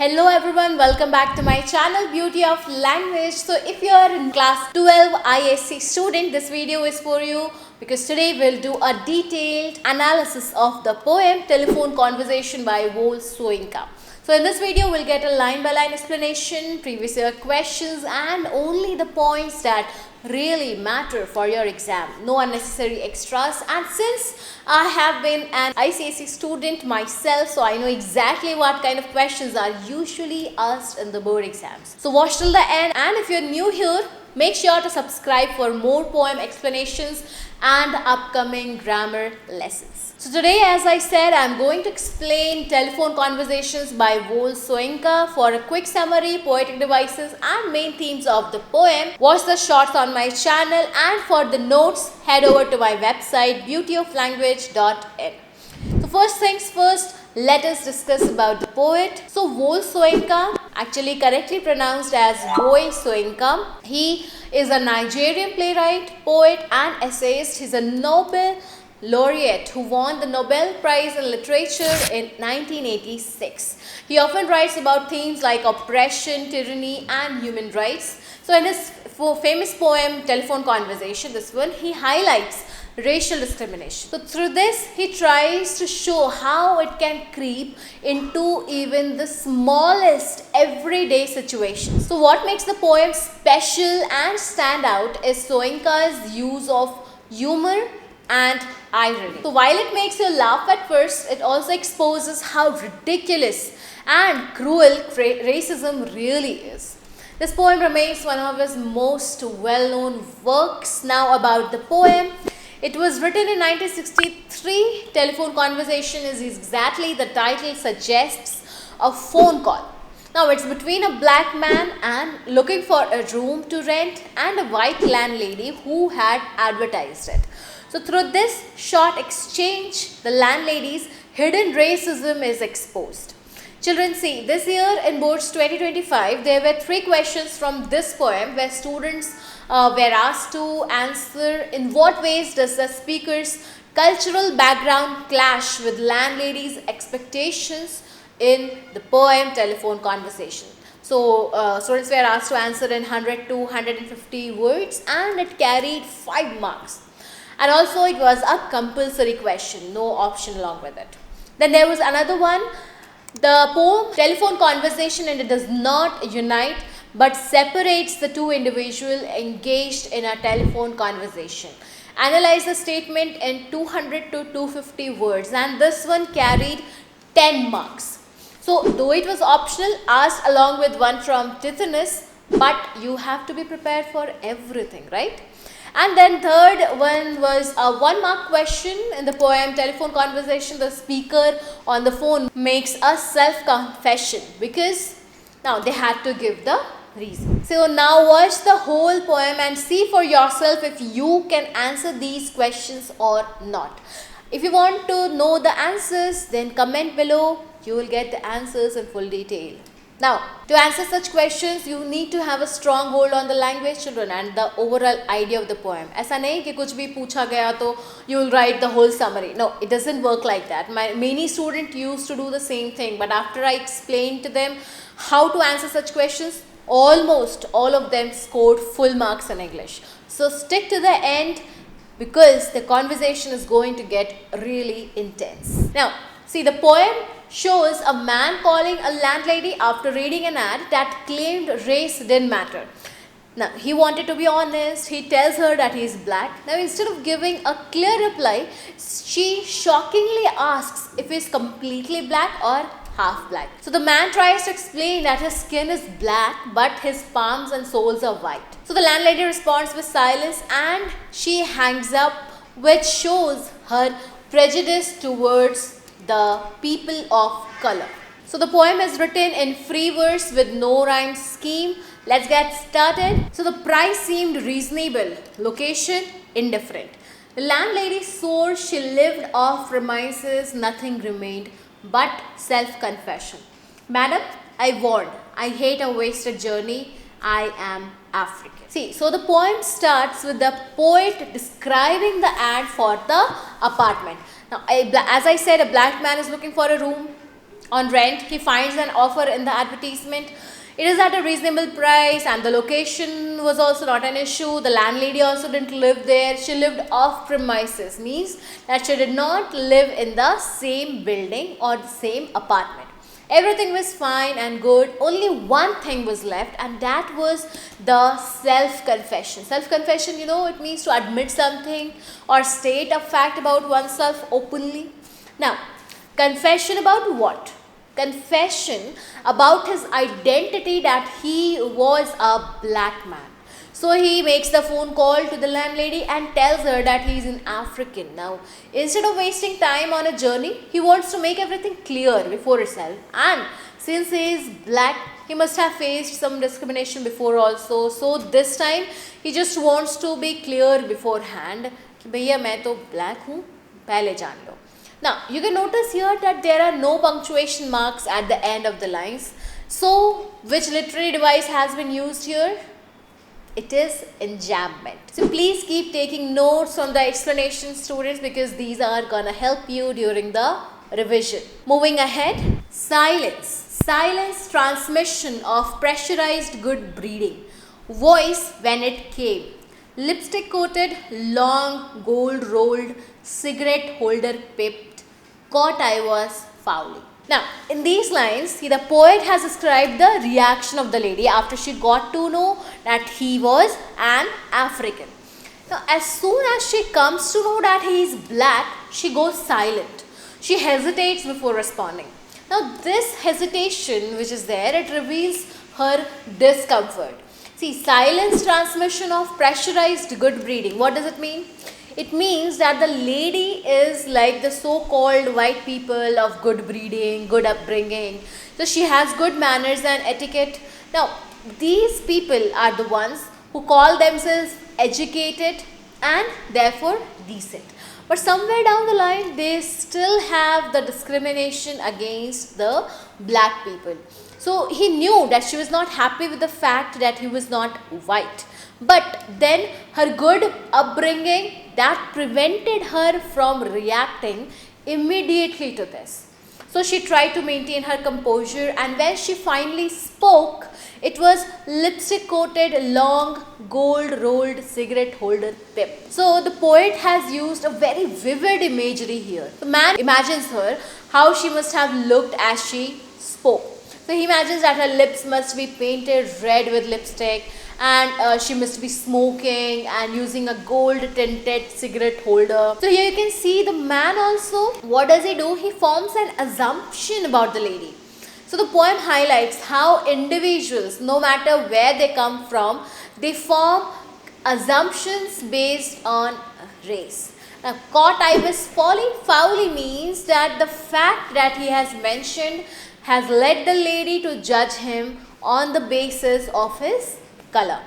Hello everyone, welcome back to my channel Beauty of Language. So if you are in class 12 ISC student, this video is for you because today we'll do a detailed analysis of the poem Telephone Conversation by Wole Soyinka. So in this video we'll get a line by line explanation, previous year questions and only the points that really matter for your exam. No unnecessary extras, and since I have been an ICSE student myself, so I know exactly what kind of questions are usually asked in the board exams. So watch till the end, and if you're new here, make sure to subscribe for more poem explanations and upcoming grammar lessons. So today, as I said, I'm going to explain Telephone Conversations by Wole Soyinka. For a quick summary, poetic devices and main themes of the poem, watch the shorts on my channel, and for the notes, head over to my website beautyoflanguage.in. So first things first, let us discuss about the poet. So Wole Soyinka, actually correctly pronounced as Wole Soyinka, he is a Nigerian playwright, poet and essayist. He's a Nobel laureate who won the Nobel Prize in Literature in 1986. He often writes about themes like oppression, tyranny and human rights. So in his famous poem Telephone Conversation, this one, he highlights racial discrimination. So through this, he tries to show how it can creep into even the smallest everyday situations. So what makes the poem special and stand out is Soyinka's use of humor and irony. So while it makes you laugh at first, it also exposes how ridiculous and cruel racism really is. This poem remains one of his most well-known works. Now about the poem. It was written in 1963. Telephone Conversation is exactly the title suggests, a phone call. Now it's between a black man and looking for a room to rent and a white landlady who had advertised it. So through this short exchange, the landlady's hidden racism is exposed. Children, see, this year in boards 2025, there were 3 questions from this poem where students were asked to answer in what ways does the speaker's cultural background clash with landlady's expectations in the poem Telephone Conversation. So students were asked to answer in 100 to 150 words and it carried 5 marks. And also it was a compulsory question, no option along with it. Then there was another one, the poem Telephone Conversation, and it does not unite but separates the two individuals engaged in a telephone conversation. Analyze the statement in 200 to 250 words, and this one carried 10 marks. So though it was optional, asked along with one from Tithonus, but you have to be prepared for everything, right? And then third one was a 1 mark question in the poem Telephone Conversation. The speaker on the phone makes a self-confession because now they had to give the reason. So now watch the whole poem and see for yourself if you can answer these questions or not. If you want to know the answers, then comment below. You will get the answers in full detail. Now, to answer such questions, you need to have a strong hold on the language, children, and the overall idea of the poem. ऐसा नहीं कि कुछ भी पूछा गया तो you will write the whole summary. No, it doesn't work like that. Many students used to do the same thing, but after I explained to them how to answer such questions, almost all of them scored full marks in English. So stick to the end because the conversation is going to get really intense. Now, see, the poem shows a man calling a landlady after reading an ad that claimed race didn't matter. Now, he wanted to be honest. He tells her that he is black. Now, instead of giving a clear reply, she shockingly asks if he is completely black or half black. So the man tries to explain that his skin is black but his palms and soles are white. So the landlady responds with silence and she hangs up, which shows her prejudice towards the people of color. So the poem is written in free verse with no rhyme scheme. Let's get started. So the price seemed reasonable, location indifferent. The landlady swore she lived off premises, nothing remained but self-confession. Madam, I warned, I hate a wasted journey, I am African. See, so the poem starts with the poet describing the ad for the apartment. Now, as I said, a black man is looking for a room. on rent. He finds an offer in the advertisement. It is at a reasonable price and the location was also not an issue. The landlady also didn't live there. She lived off premises, means that she did not live in the same building or the same apartment. Everything was fine and good. Only one thing was left, and that was the self-confession. Self-confession, you know, it means to admit something or state a fact about oneself openly. Now, confession about what? Confession about his identity, that he was a black man. So he makes the phone call to the landlady and tells her that he is an African. Now, instead of wasting time on a journey, he wants to make everything clear before himself. And since he is black, he must have faced some discrimination before also. So this time, he just wants to be clear beforehand कि भैया मैं तो black हूँ, पहले जान लो. Now, you can notice here that there are no punctuation marks at the end of the lines. So, which literary device has been used here? It is enjambment. So please keep taking notes on the explanation, students, because these are gonna help you during the revision. Moving ahead, silence. Silence, transmission of pressurized good breeding. Voice when it came. Lipstick coated, long, gold rolled, cigarette holder pipped, caught I was foully. Now, in these lines, see, the poet has described the reaction of the lady after she got to know that he was an African. Now, as soon as she comes to know that he is black, she goes silent. She hesitates before responding. Now, this hesitation which is there, it reveals her discomfort. See, silence, transmission of pressurized good breeding. What does it mean? It means that the lady is like the so-called white people of good breeding, good upbringing. So she has good manners and etiquette. Now, these people are the ones who call themselves educated and therefore decent. But somewhere down the line, they still have the discrimination against the black people. So he knew that she was not happy with the fact that he was not white. But then her good upbringing, that prevented her from reacting immediately to this. So she tried to maintain her composure, and when she finally spoke, it was lipstick coated, long, gold rolled cigarette holder pip. So the poet has used a very vivid imagery here. The man imagines her how she must have looked as she spoke. So he imagines that her lips must be painted red with lipstick, and she must be smoking and using a gold tinted cigarette holder. So here you can see the man also, what does he do? He forms an assumption about the lady. So the poem highlights how individuals, no matter where they come from, they form assumptions based on race. Now, caught I was falling foully means that the fact that he has mentioned has led the lady to judge him on the basis of his color.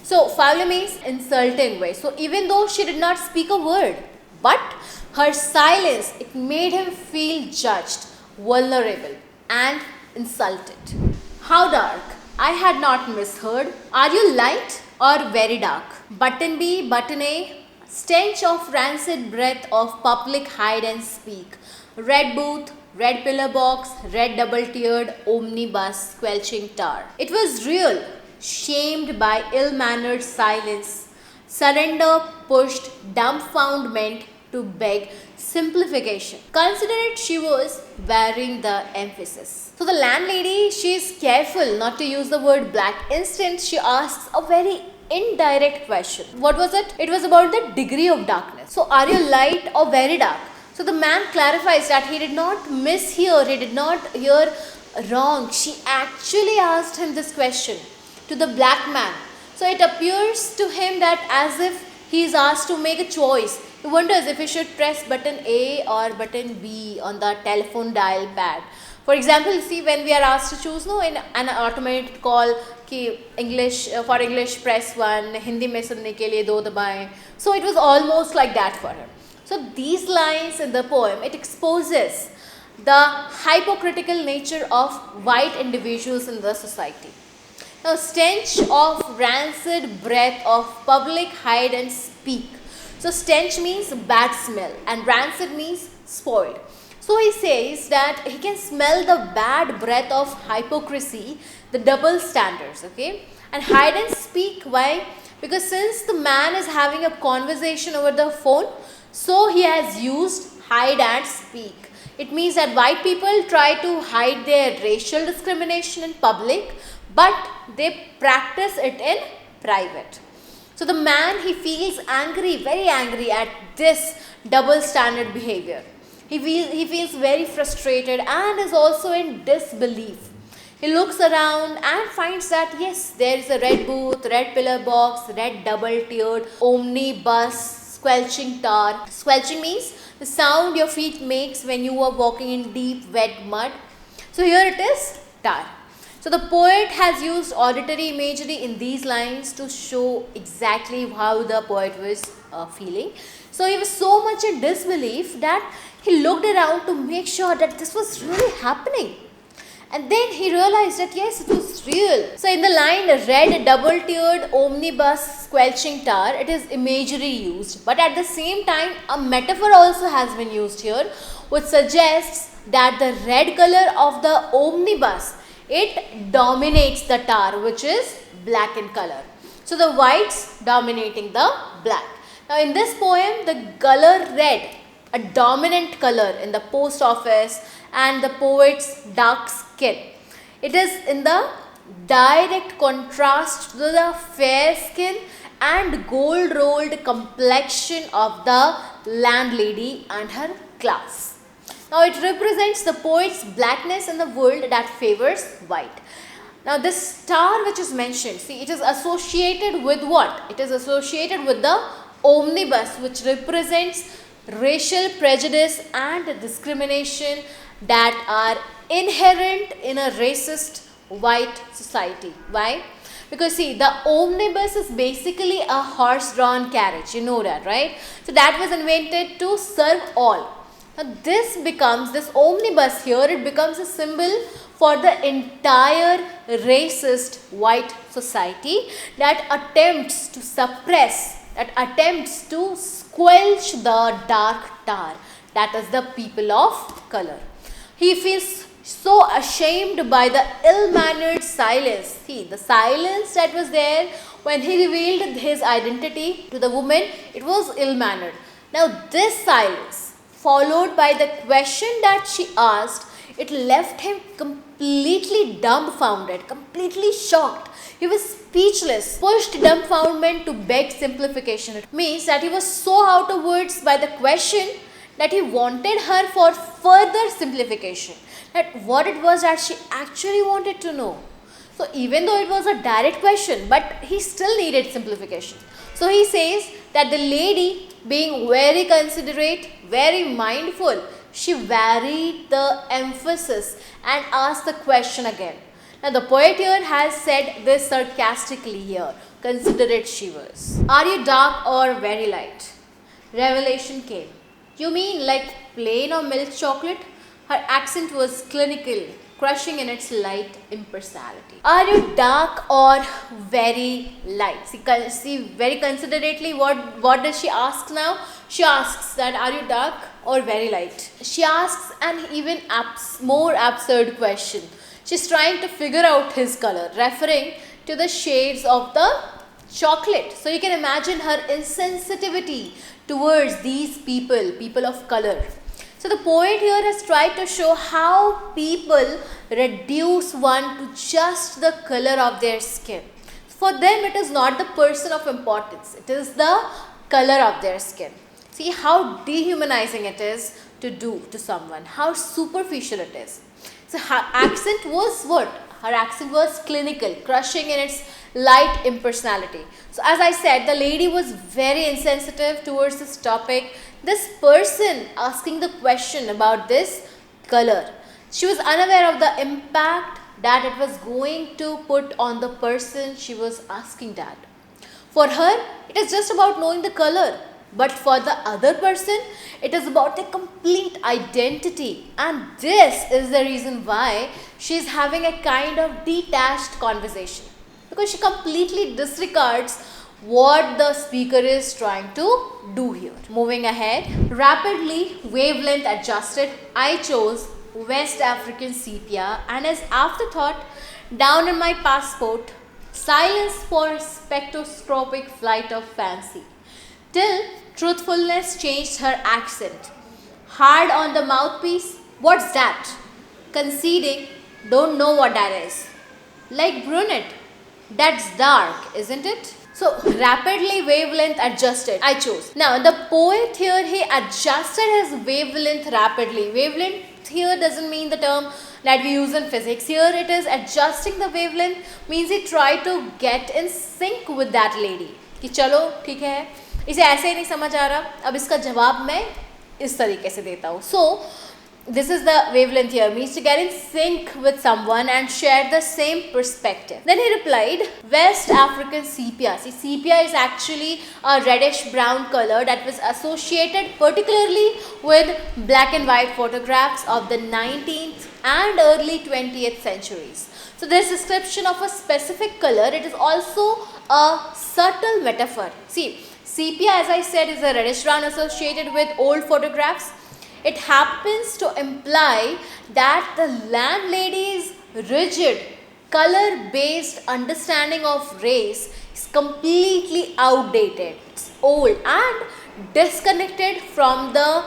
So, foul means insulting way. So, even though she did not speak a word, but her silence, it made him feel judged, vulnerable and insulted. How dark? I had not misheard. Are you light or very dark? Button B, button A, stench of rancid breath of public hide and speak. Red booth, red pillar box, red double-tiered omnibus, squelching tar. It was real. Shamed by ill-mannered silence, surrender pushed dumbfoundment to beg simplification. Considerate, she was bearing the emphasis. So the landlady, she is careful not to use the word black. Instead, she asks a very indirect question. What was it? It was about the degree of darkness. So are you light or very dark? So the man clarifies that he did not mishear, he did not hear wrong. She actually asked him this question to the black man. So it appears to him that as if he is asked to make a choice. He wonders if he should press button A or button B on the telephone dial pad. For example, see, when we are asked to choose in an automated call कि English for English press 1, Hindi में सुनने के लिए 2 दबाएं. So it was almost like that for her. So these lines in the poem, it exposes the hypocritical nature of white individuals in the society. Now, stench of rancid breath of public hide and speak. So stench means bad smell and rancid means spoiled. So he says that he can smell the bad breath of hypocrisy, the double standards, okay, and hide and speak. Why? Because since the man is having a conversation over the phone, so he has used hide and speak. It means that white people try to hide their racial discrimination in public, but they practice it in private. So the man, he feels angry, very angry at this double standard behavior. He feels very frustrated and is also in disbelief. He looks around and finds that yes, there is a red booth, red pillar box, red double tiered omnibus, squelching tar. Squelching means the sound your feet makes when you are walking in deep wet mud. So here it is, tar. So the poet has used auditory imagery in these lines to show exactly how the poet was feeling. So he was so much in disbelief that he looked around to make sure that this was really happening. And then he realized that yes, it was real. So in the line, red double-tiered omnibus squelching tar, it is imagery used. But at the same time, a metaphor also has been used here, which suggests that the red color of the omnibus, it dominates the tar, which is black in color. So the whites dominating the black. Now in this poem, the color red, a dominant color in the post office and the poet's dark skin. It is in the direct contrast to the fair skin and gold rolled complexion of the landlady and her class. Now it represents the poet's blackness in the world that favors white. Now this star which is mentioned, see, it is associated with what? It is associated with the omnibus, which represents racial prejudice and discrimination that are inherent in a racist white society. Why? Because see, the omnibus is basically a horse-drawn carriage. You know that, right? So that was invented to serve all. Now this omnibus here, it becomes a symbol for the entire racist white society that attempts to suppress, that attempts to squelch the dark tar, that is the people of color. He feels so ashamed by the ill-mannered silence. See, the silence that was there when he revealed his identity to the woman, it was ill-mannered. Now this silence, followed by the question that she asked, it left him completely dumbfounded, completely shocked. He was speechless, pushed dumbfoundment to beg simplification. It means that he was so out of words by the question that he wanted her for further simplification. That what it was that she actually wanted to know. So even though it was a direct question, but he still needed simplification. So he says that the lady, being very considerate, very mindful, she varied the emphasis and asked the question again. Now the poet here has said this sarcastically here. Considerate she was. Are you dark or very light? Revelation came. You mean like plain or milk chocolate? Her accent was clinical, crushing in its light impersonality. Are you dark or very light? See very considerately what does she ask now? She asks that are you dark or very light? She asks an even more absurd question. She's trying to figure out his color, referring to the shades of the chocolate. So you can imagine her insensitivity towards these people of color. So the poet here has tried to show how people reduce one to just the color of their skin. For them, it is not the person of importance. It is the color of their skin. See how dehumanizing it is to do to someone, how superficial it is. So her accent was what? Her accent was clinical, crushing in its light impersonality. So as I said, the lady was very insensitive towards this topic. This person asking the question about this color, she was unaware of the impact that it was going to put on the person she was asking that. For her, it is just about knowing the color. But for the other person, it is about their complete identity. And this is the reason why she is having a kind of detached conversation. Because she completely disregards what the speaker is trying to do here. Moving ahead, rapidly wavelength adjusted, I chose West African sepia, and as afterthought, down in my passport, silence for spectroscopic flight of fancy. Till truthfulness changed her accent. Hard on the mouthpiece, what's that? Conceding, don't know what that is. Like brunette, that's dark, isn't it? So rapidly wavelength adjusted, I chose. Now the poet here, he adjusted his wavelength rapidly. Wavelength here doesn't mean the term that we use in physics. Here it is adjusting the wavelength, means he tried to get in sync with that lady. कि चलो ठीक है, इसे ऐसे ही नहीं समझ आ रहा, अब इसका जवाब मैं इस तरीके से देता हूँ. So this is the wavelength here, means to get in sync with someone and share the same perspective. Then he replied, West African sepia. See, sepia is actually a reddish brown color that was associated particularly with black and white photographs of the 19th and early 20th centuries. So this description of a specific color, it is also a subtle metaphor. See, sepia, as I said, is a reddish brown associated with old photographs. It happens to imply that the landlady's rigid, color-based understanding of race is completely outdated, it's old and disconnected from the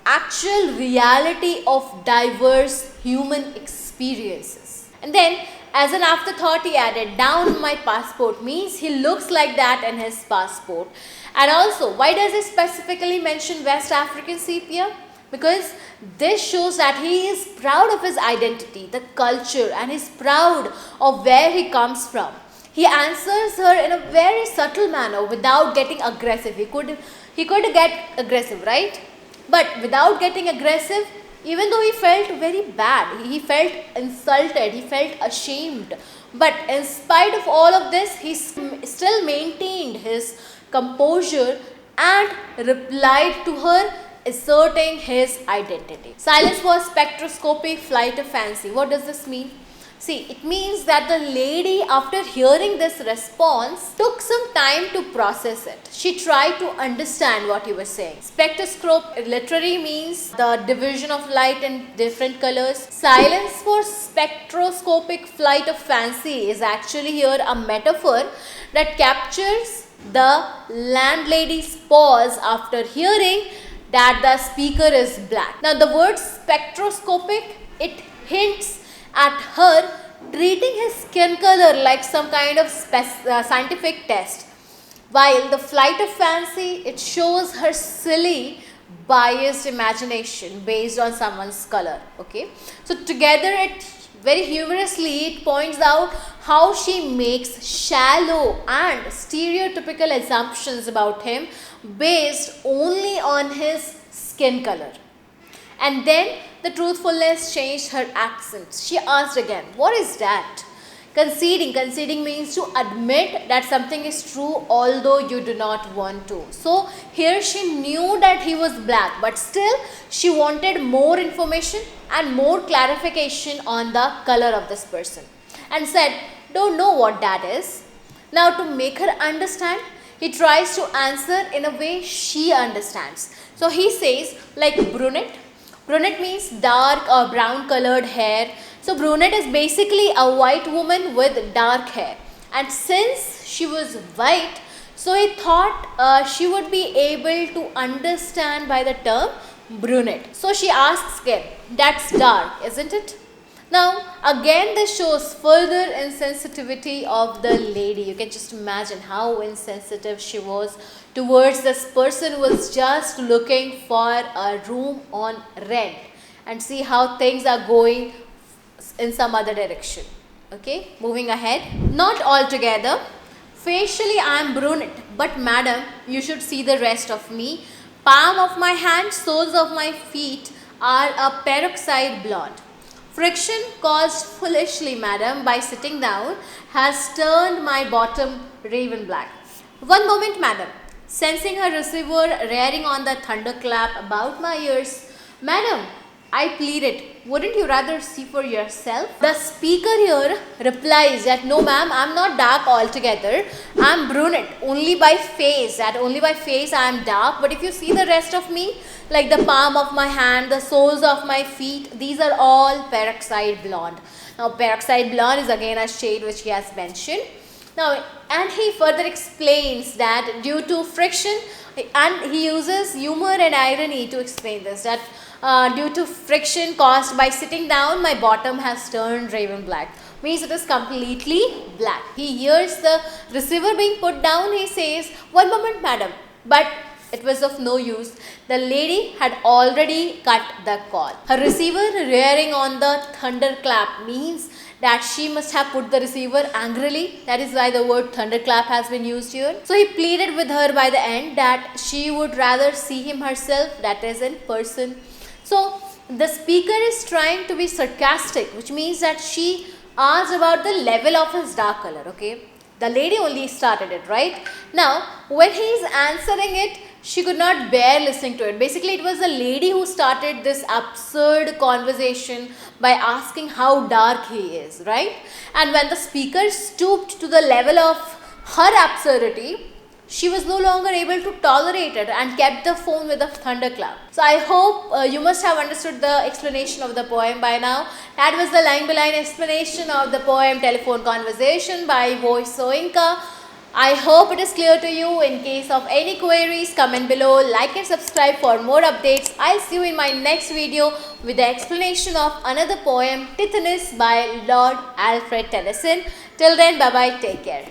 actual reality of diverse human experiences. And then, as an afterthought, he added, down my passport, means he looks like that in his passport. And also, why does he specifically mention West African sepia? Because this shows that he is proud of his identity, the culture, and he is proud of where he comes from. He answers her in a very subtle manner without getting aggressive. He could get aggressive, right? But without getting aggressive, even though he felt very bad, he felt insulted, he felt ashamed. But in spite of all of this, he still maintained his composure and replied to her, asserting his identity. Silence was spectroscopic flight of fancy. What does this mean? See, it means that the lady, after hearing this response, took some time to process it. She tried to understand what he was saying. Spectroscope literally means the division of light in different colors. Silence for spectroscopic flight of fancy is actually here a metaphor that captures the landlady's pause after hearing that the speaker is black. Now the word spectroscopic, it hints at her treating his skin color like some kind of scientific test, while the flight of fancy, it shows her silly biased imagination based on someone's color. Okay, so together it very humorously it points out how she makes shallow and stereotypical assumptions about him based only on his skin color. And then the truthfulness changed her accent. She asked again, what is that? Conceding. Conceding means to admit that something is true although you do not want to. So here she knew that he was black, but still she wanted more information and more clarification on the color of this person, and said, don't know what that is. Now to make her understand, he tries to answer in a way she understands. So he says like brunette. Brunette means dark or brown colored hair. So brunette is basically a white woman with dark hair. And since she was white, so he thought she would be able to understand by the term brunette. So she asks again, that's dark, isn't it? Now again this shows further insensitivity of the lady. You can just imagine how insensitive she was towards this person who was just looking for a room on rent, and see how things are going in some other direction. Okay, moving ahead. Not altogether. Facially I am brunette, but madam, you should see the rest of me. Palm of my hand, soles of my feet are a peroxide blonde. Friction caused foolishly, madam, by sitting down has turned my bottom raven black. One moment, madam. Sensing her receiver rearing on the thunderclap about my ears. Madam, I pleaded, wouldn't you rather see for yourself? The speaker here replies that no ma'am, I'm not dark altogether. I'm brunette only by face. That only by face I am dark. But if you see the rest of me, like the palm of my hand, the soles of my feet, these are all peroxide blonde. Now peroxide blonde is again a shade which he has mentioned. Now, and he further explains that due to friction, and he uses humor and irony to explain this, that due to friction caused by sitting down, my bottom has turned raven black. Means it is completely black. He hears the receiver being put down. He says, one moment madam, but it was of no use. The lady had already cut the call. Her receiver rearing on the thunderclap means that she must have put the receiver angrily. That is why the word thunderclap has been used here. So he pleaded with her by the end that she would rather see him herself, that is in person. So the speaker is trying to be sarcastic, which means that she asked about the level of his dark color, okay. The lady only started it, right? Now when he is answering it, she could not bear listening to it. Basically, it was the lady who started this absurd conversation by asking how dark he is, right? And when the speaker stooped to the level of her absurdity, she was no longer able to tolerate it and kept the phone with a thunderclap. So I hope you must have understood the explanation of the poem by now. That was the line-by-line explanation of the poem Telephone Conversation by Wole Soyinka. I hope it is clear to you. In case of any queries, comment below, like and subscribe for more updates. I'll see you in my next video with the explanation of another poem, Tithonus by Lord Alfred Tennyson. Till then, bye-bye, take care.